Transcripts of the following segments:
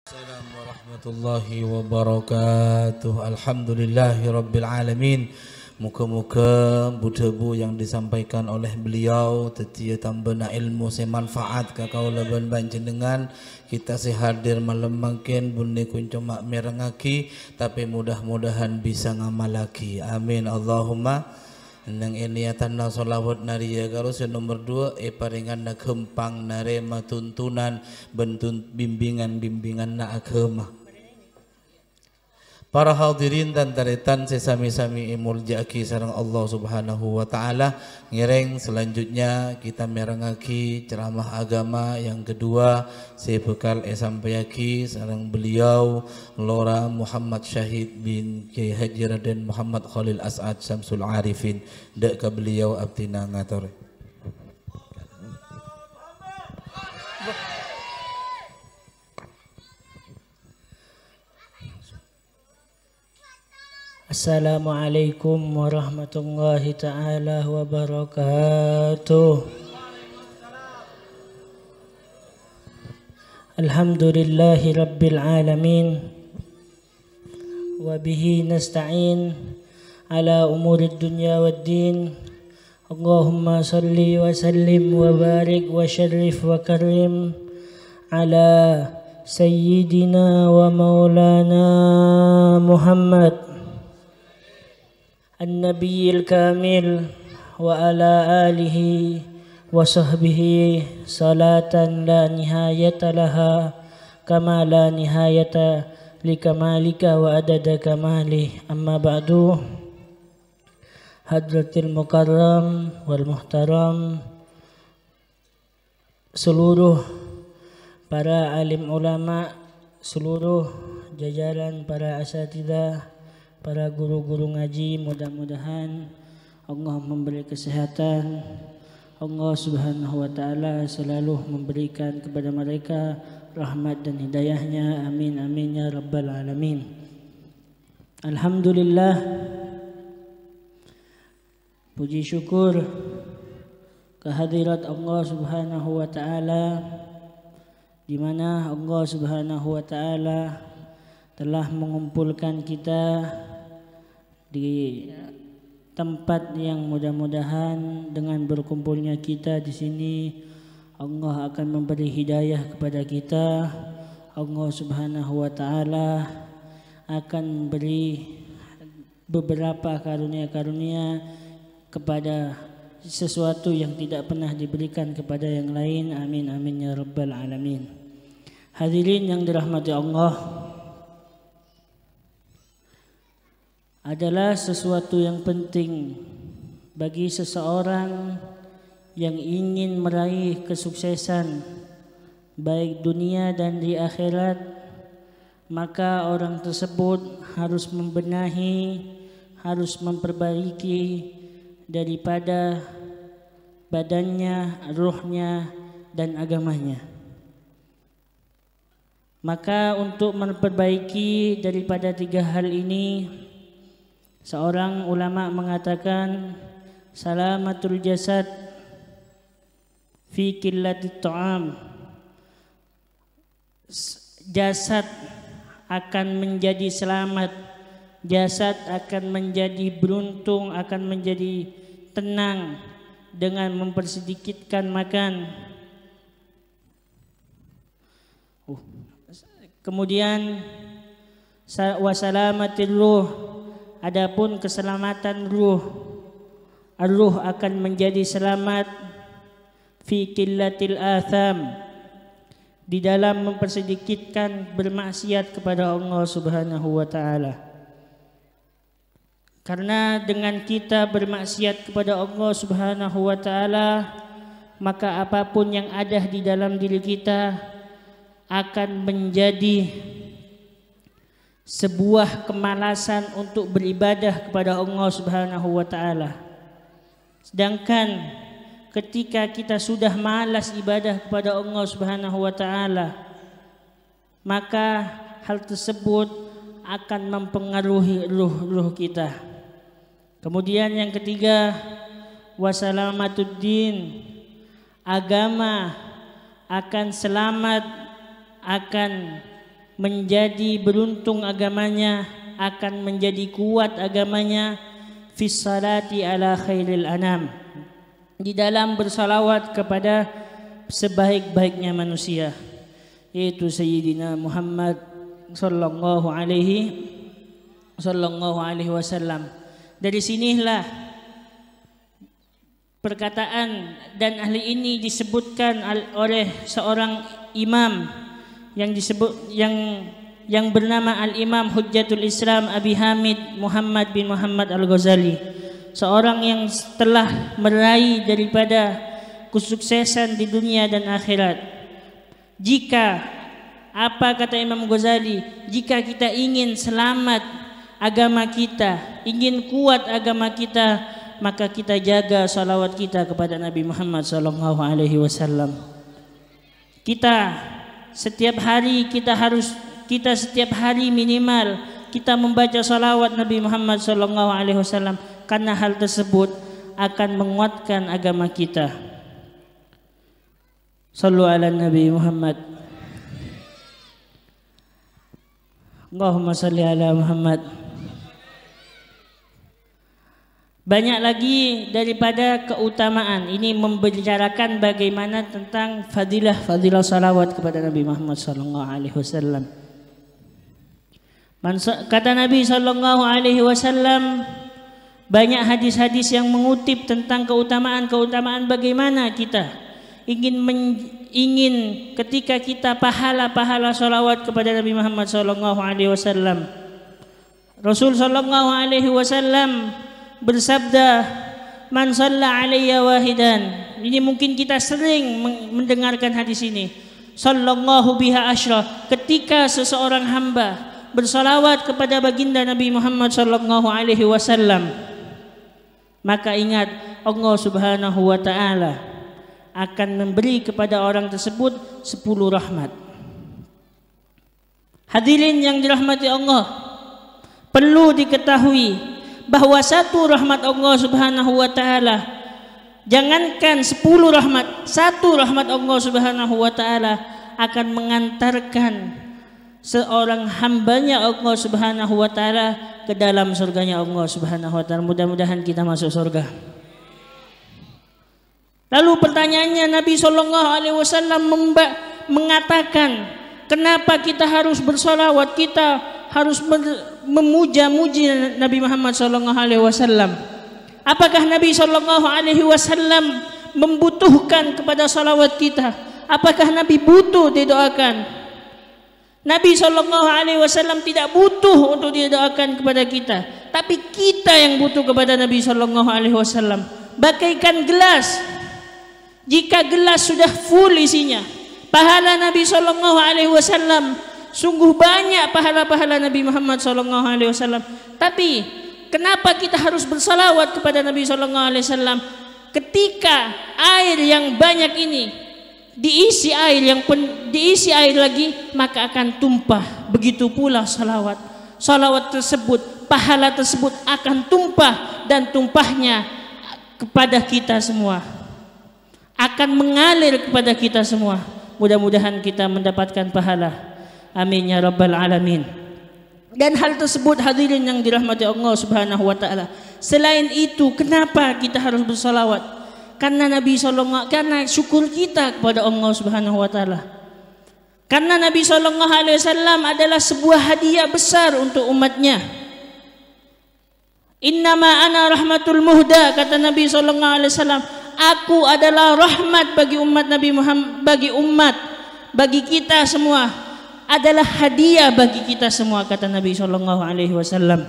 Assalamualaikum warahmatullahi wabarakatuh. Alhamdulillahi rabbil alamin. Muka-muka budabu yang disampaikan oleh beliau tetia tambahna ilmu semanfaat ka kaula ban panjenengan. Kita sehadir malam mangkin bunni kunco mak merengaki tapi mudah-mudahan bisa ngamalaki. Amin Allahumma. Nang niatan na solawat nariya karo nomor 2 paringan na kempang narema tuntunan bentun bimbingan na agama. Para hadirin dan taretan sesami-sami imurjaki sareng Allah Subhanahu wa taala. Ngireng selanjutnya kita merengaki ceramah agama yang kedua saya bekal sampaiaki sareng beliau Lora Muhammad Syahid bin Kiai Haji Raden Muhammad Khalil As'ad Syamsul Arifin. Dek ka beliau abdina ngatur. Assalamualaikum warahmatullahi ta'ala wabarakatuh. Alhamdulillahi rabbil alamin. Wabihi nasta'in ala umurid dunya wad din. Allahumma salli wa sallim wa barik wa syarif wa karim ala sayyidina wa maulana Muhammad An-Nabiyil Kamil wa ala alihi wa sahbihi salatan la nihayata laha kama la nihayata li kamalika wa adada kamali. Amma ba'du. Hadratil mukarram wal muhtaram, seluruh para alim ulama, seluruh jajaran para asatidzah, para guru-guru ngaji, mudah-mudahan Allah memberi kesehatan. Allah Subhanahu wa taala selalu memberikan kepada mereka rahmat dan hidayahnya. Amin amin ya rabbal alamin. Alhamdulillah, puji syukur kehadirat Allah Subhanahu wa taala, di mana Allah Subhanahu wa taala telah mengumpulkan kita di tempat yang mudah-mudahan dengan berkumpulnya kita di sini Allah akan memberi hidayah kepada kita. Allah Subhanahu wa taala akan memberi beberapa karunia-karunia kepada sesuatu yang tidak pernah diberikan kepada yang lain. Amin amin ya rabbal alamin. Hadirin yang dirahmati Allah, adalah sesuatu yang penting bagi seseorang yang ingin meraih kesuksesan baik dunia dan di akhirat, maka orang tersebut harus membenahi, harus memperbaiki daripada badannya, ruhnya dan agamanya. Maka untuk memperbaiki daripada tiga hal ini, seorang ulama mengatakan salamatul jasad fi qillatit ta'am. Jasad akan menjadi selamat, jasad akan menjadi beruntung, akan menjadi tenang dengan mempersedikitkan makan. Kemudian wasalamatil ruh, adapun keselamatan ruh, ruh akan menjadi selamat fi qillatil atham, di dalam mempersedikitkan bermaksiat kepada Allah Subhanahu wa taala. Karena dengan kita bermaksiat kepada Allah Subhanahu wa taala, maka apapun yang ada di dalam diri kita akan menjadi sebuah kemalasan untuk beribadah kepada Allah Subhanahu wa taala. Sedangkan ketika kita sudah malas ibadah kepada Allah Subhanahu wa taala, maka hal tersebut akan mempengaruhi ruh kita. Kemudian yang ketiga, wasalamatuddin, agama akan selamat, akan menjadi beruntung agamanya, akan menjadi kuat agamanya fis salati ala khairil anam, di dalam bersalawat kepada sebaik-baiknya manusia, yaitu Sayyidina Muhammad sallallahu alaihi wasallam. Dari sinilah perkataan dan ahli ini disebutkan oleh seorang imam yang disebut yang bernama Al-Imam Hujjatul Islam Abi Hamid Muhammad bin Muhammad Al-Ghazali, seorang yang telah meraih daripada kesuksesan di dunia dan akhirat. Jika apa kata Imam Ghazali, jika kita ingin selamat agama kita, ingin kuat agama kita, maka kita jaga salawat kita kepada Nabi Muhammad sallallahu alaihi wasallam. Kita setiap hari minimal kita membaca salawat Nabi Muhammad sallallahu alaihi wasallam, karena hal tersebut akan menguatkan agama kita. Sallu ala Nabi Muhammad. Allahumma salli ala Muhammad. Banyak lagi daripada keutamaan ini membicarakan bagaimana tentang fadilah salawat kepada Nabi Muhammad sallallahu alaihi wasallam. Kata Nabi sallallahu alaihi wasallam, banyak hadis-hadis yang mengutip tentang keutamaan bagaimana kita ingin ketika kita pahala salawat kepada Nabi Muhammad sallallahu alaihi wasallam. Rasul sallallahu alaihi wasallam bersabda, "Man shalla alayya wahidan." Ini mungkin kita sering mendengarkan hadis ini. Sallallahu biha asyra. Ketika seseorang hamba bersalawat kepada baginda Nabi Muhammad sallallahu alaihi wasallam, maka ingat Allah Subhanahu wa taala akan memberi kepada orang tersebut 10 rahmat. Hadirin yang dirahmati Allah, perlu diketahui bahwa satu rahmat Allah Subhanahu wa taala, jangankan 10 rahmat, satu rahmat Allah Subhanahu wa taala akan mengantarkan seorang hambanya Allah Subhanahu wa taala ke dalam surganya Allah Subhanahu wa taala. Mudah-mudahan kita masuk surga. Lalu pertanyaannya, Nabi sallallahu alaihi wasallam mengatakan, kenapa kita harus bersolawat, kita harus memuja-muji Nabi Muhammad sallallahu alaihi wasallam? Apakah Nabi sallallahu alaihi wasallam membutuhkan kepada salawat kita? Apakah Nabi butuh didoakan? Nabi sallallahu alaihi wasallam tidak butuh untuk didoakan kepada kita, tapi kita yang butuh kepada Nabi sallallahu alaihi wasallam. Bagaikan gelas, jika gelas sudah full isinya, pahala Nabi sallallahu alaihi wasallam, sungguh banyak pahala-pahala Nabi Muhammad sallallahu alaihi wasallam. Tapi kenapa kita harus bersalawat kepada Nabi sallallahu alaihi wasallam? Ketika air yang banyak ini diisi air lagi, maka akan tumpah. Begitu pula salawat tersebut, pahala tersebut akan tumpah, dan tumpahnya kepada kita semua, akan mengalir kepada kita semua. Mudah-mudahan kita mendapatkan pahala. Amin ya rabbal alamin. Dan hal tersebut, hadirin yang dirahmati Allah Subhanahu wa taala, selain itu kenapa kita harus bersalawat? Karena karena syukur kita kepada Allah Subhanahu wa taala. Karena Nabi sallallahu alaihi wasallam adalah sebuah hadiah besar untuk umatnya. Innama ana rahmatul muhda, kata Nabi sallallahu alaihi wasallam, aku adalah rahmat bagi umat Nabi Muhammad, bagi kita semua, adalah hadiah bagi kita semua, kata Nabi sallallahu alaihi wasallam.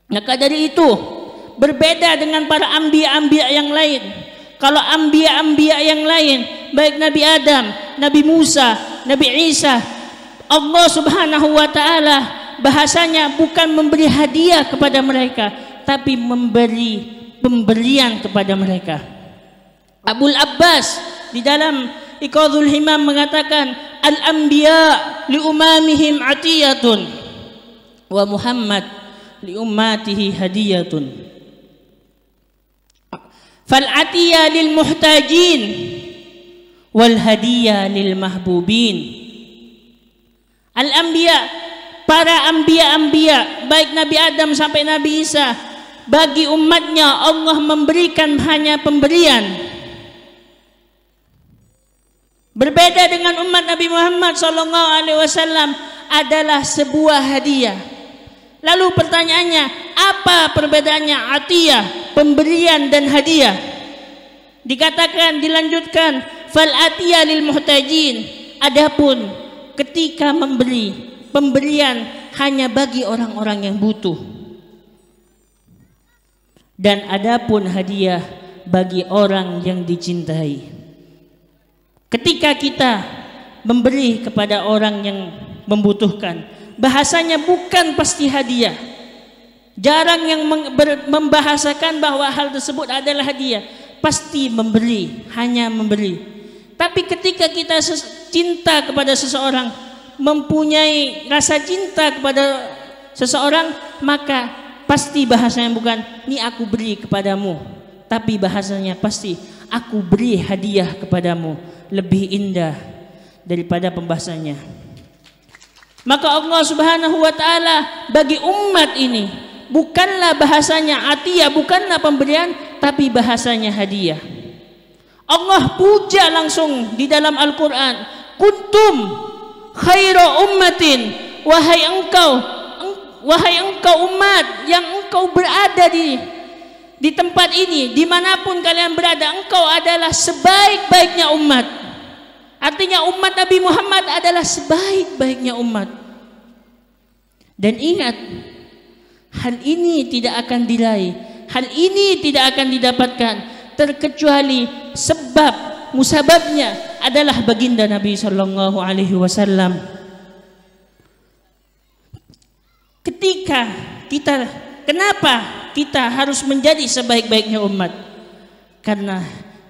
Maka dari itu, berbeda dengan para anbiya yang lain. Kalau anbiya yang lain, baik Nabi Adam, Nabi Musa, Nabi Isa, Allah Subhanahu wa taala bahasanya bukan memberi hadiah kepada mereka, tapi memberi pemberian kepada mereka. Abul Abbas di dalam Iqadhul Himam mengatakan, al-anbiya li umamihim atiyatun wa Muhammad li ummatihi hadiyatun. Fal atiyah lil muhtajin wal hadiyah lil mahbubin. Al-Anbiya, para anbiya, baik Nabi Adam sampai Nabi Isa, bagi umatnya Allah memberikan hanya pemberian. Berbeda dengan umat Nabi Muhammad SAW adalah sebuah hadiah. Lalu pertanyaannya, apa perbedaannya atiyah, pemberian dan hadiah? Dikatakan, dilanjutkan, fal atiyah lil muhtajin. Adapun ketika memberi, pemberian hanya bagi orang-orang yang butuh. Dan adapun hadiah bagi orang yang dicintai. Ketika kita memberi kepada orang yang membutuhkan, bahasanya bukan pasti hadiah. Jarang yang membahasakan bahwa hal tersebut adalah hadiah. Pasti memberi, hanya memberi. Tapi ketika kita cinta kepada seseorang, mempunyai rasa cinta kepada seseorang, maka pasti bahasanya bukan "ni aku beri kepadamu", tapi bahasanya pasti "aku beri hadiah kepadamu", lebih indah daripada pembahasannya. Maka Allah Subhanahu wa taala bagi umat ini bukanlah bahasanya atiyah, bukanlah pemberian, tapi bahasanya hadiah. Allah puja langsung di dalam Al-Qur'an, kuntum khaira ummatin, wahai engkau umat yang engkau berada di tempat ini, dimanapun kalian berada, engkau adalah sebaik-baiknya umat. Artinya umat Nabi Muhammad adalah sebaik-baiknya umat. Dan ingat, hal ini tidak akan diraih, hal ini tidak akan didapatkan terkecuali sebab musababnya adalah baginda Nabi Sallallahu Alaihi Wasallam. Kenapa kita harus menjadi sebaik-baiknya umat? Karena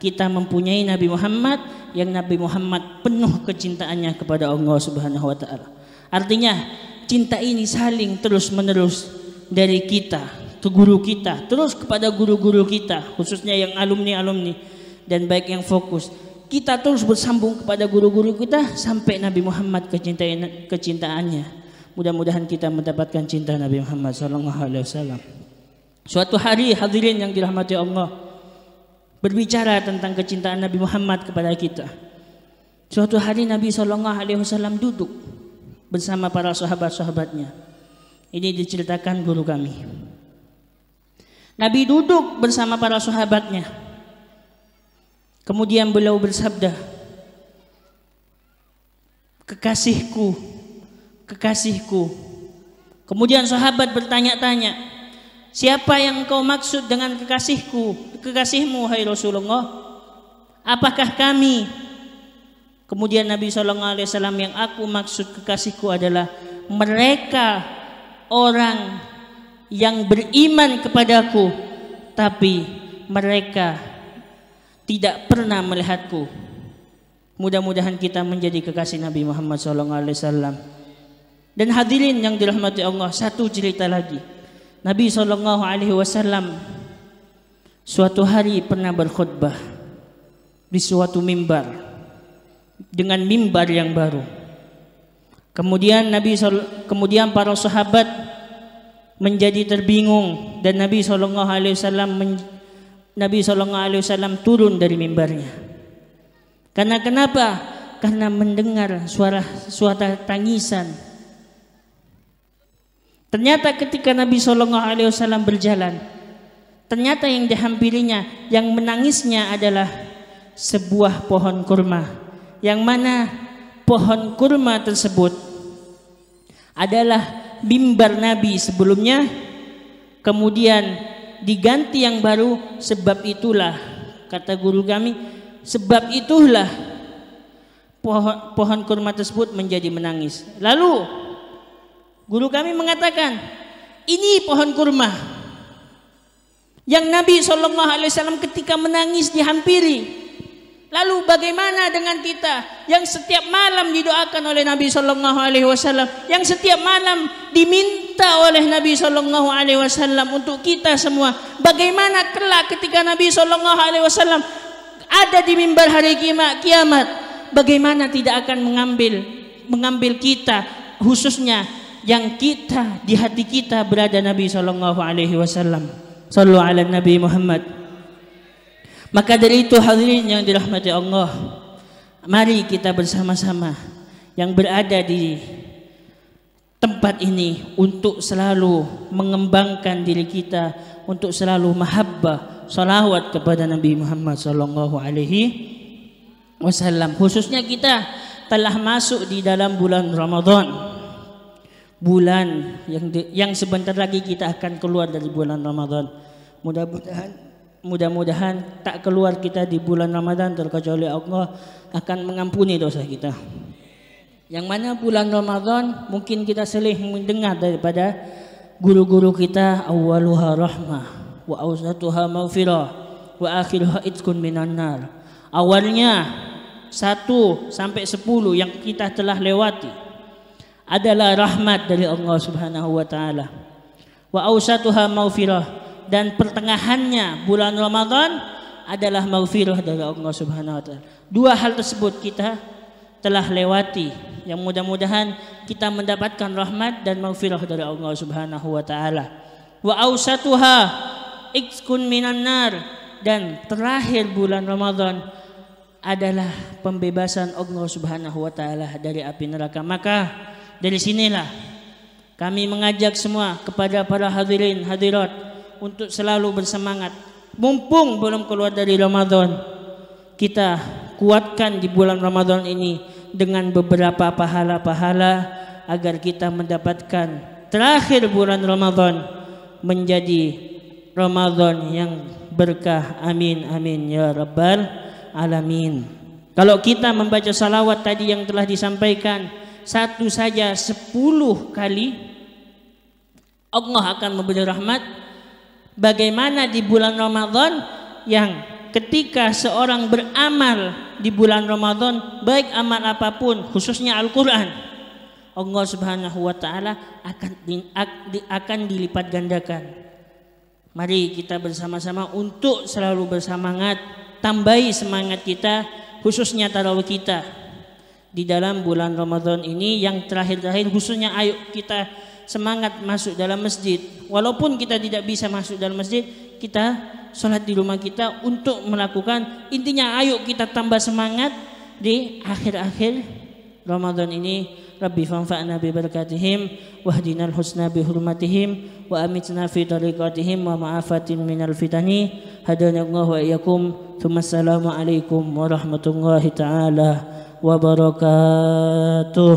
kita mempunyai Nabi Muhammad, yang Nabi Muhammad penuh kecintaannya kepada Allah Subhanahu wa taala. Artinya cinta ini saling terus-menerus dari kita ke guru kita, terus kepada guru-guru kita, khususnya yang alumni-alumni dan baik yang fokus. Kita terus bersambung kepada guru-guru kita sampai Nabi Muhammad kecintaannya. Mudah-mudahan kita mendapatkan cinta Nabi Muhammad SAW. Suatu hari, hadirin yang dirahmati Allah, berbicara tentang kecintaan Nabi Muhammad kepada kita. Suatu hari Nabi SAW duduk bersama para sahabat-sahabatnya. Ini diceritakan guru kami. Nabi duduk bersama para sahabatnya. Kemudian beliau bersabda, "Kekasihku, kekasihku." Kemudian sahabat bertanya-tanya, "Siapa yang engkau maksud dengan kekasihku, kekasihmu, hai Rasulullah? Apakah kami?" Kemudian Nabi SAW, "Yang aku maksud kekasihku adalah mereka orang yang beriman kepadaku, tapi mereka tidak pernah melihatku." Mudah-mudahan kita menjadi kekasih Nabi Muhammad SAW. Dan hadirin yang dirahmati Allah, satu cerita lagi. Nabi SAW suatu hari pernah berkhutbah di suatu mimbar dengan mimbar yang baru. Kemudian para sahabat menjadi terbingung dan Nabi SAW turun dari mimbarnya. Karena kenapa? Karena mendengar suara tangisan. Ternyata ketika Nabi SAW berjalan, ternyata yang dihampirinya, yang menangisnya adalah sebuah pohon kurma, yang mana pohon kurma tersebut adalah mimbar Nabi sebelumnya, kemudian diganti yang baru. Sebab itulah, kata guru kami, sebab itulah pohon kurma tersebut menjadi menangis. Lalu guru kami mengatakan, ini pohon kurma yang Nabi SAW ketika menangis dihampiri. Lalu bagaimana dengan kita yang setiap malam didoakan oleh Nabi SAW, yang setiap malam diminta oleh Nabi SAW untuk kita semua? Bagaimana kelak ketika Nabi SAW ada di mimbar hari kiamat? Bagaimana tidak akan mengambil kita khususnya yang kita di hati kita berada Nabi sallallahu alaihi wasallam. Sallu ala Nabi Muhammad. Maka dari itu hadirin yang dirahmati Allah, mari kita bersama-sama yang berada di tempat ini untuk selalu mengembangkan diri kita, untuk selalu mahabbah, salawat kepada Nabi Muhammad sallallahu alaihi wasallam. Khususnya kita telah masuk di dalam bulan Ramadan. Bulan yang sebentar lagi kita akan keluar dari bulan Ramadan. Mudah-mudahan tak keluar kita di bulan Ramadan terkecuali Allah akan mengampuni dosa kita. Yang mana bulan Ramadan mungkin kita sering mendengar daripada guru-guru kita, awwaluha rahmah wa awsatuha maghfirah wa akhiruha itqun minan nar. Awalnya 1 sampai 10 yang kita telah lewati adalah rahmat dari Allah Subhanahu wa taala. Wa awsatuha maghfirah, dan pertengahannya bulan Ramadan adalah maghfirah dari Allah Subhanahu wa taala. Dua hal tersebut kita telah lewati, yang mudah-mudahan kita mendapatkan rahmat dan maghfirah dari Allah Subhanahu wa taala. Wa awsatuha itqun minan nar, dan terakhir bulan Ramadan adalah pembebasan Allah Subhanahu wa taala dari api neraka. Maka dari sinilah kami mengajak semua kepada para hadirin hadirat untuk selalu bersemangat. Mumpung belum keluar dari Ramadan, kita kuatkan di bulan Ramadan ini dengan beberapa pahala-pahala agar kita mendapatkan terakhir bulan Ramadan menjadi Ramadan yang berkah. Amin amin ya rabbal alamin. Kalau kita membaca salawat tadi yang telah disampaikan satu saja 10 kali, Allah akan memberi rahmat. Bagaimana di bulan Ramadan yang ketika seorang beramal di bulan Ramadan, baik amal apapun, khususnya Al-Quran, Allah Subhanahu wa taala akan dilipat gandakan. Mari kita bersama-sama untuk selalu bersemangat, tambahi semangat kita, khususnya tarawih kita di dalam bulan Ramadan ini yang terakhir-terakhir. Khususnya ayo kita semangat masuk dalam masjid. Walaupun kita tidak bisa masuk dalam masjid, kita sholat di rumah kita untuk melakukan, intinya ayo kita tambah semangat di akhir-akhir Ramadan ini. Rabbi fanfa'na bi barakatihim wahdinal husna bi hurmatihim wa amitna fi tariqatihim wa ma'afatin minal fitani hadanallahu wa iyyakum. Assalamu alaikum warahmatullahi taala wabarakatuh.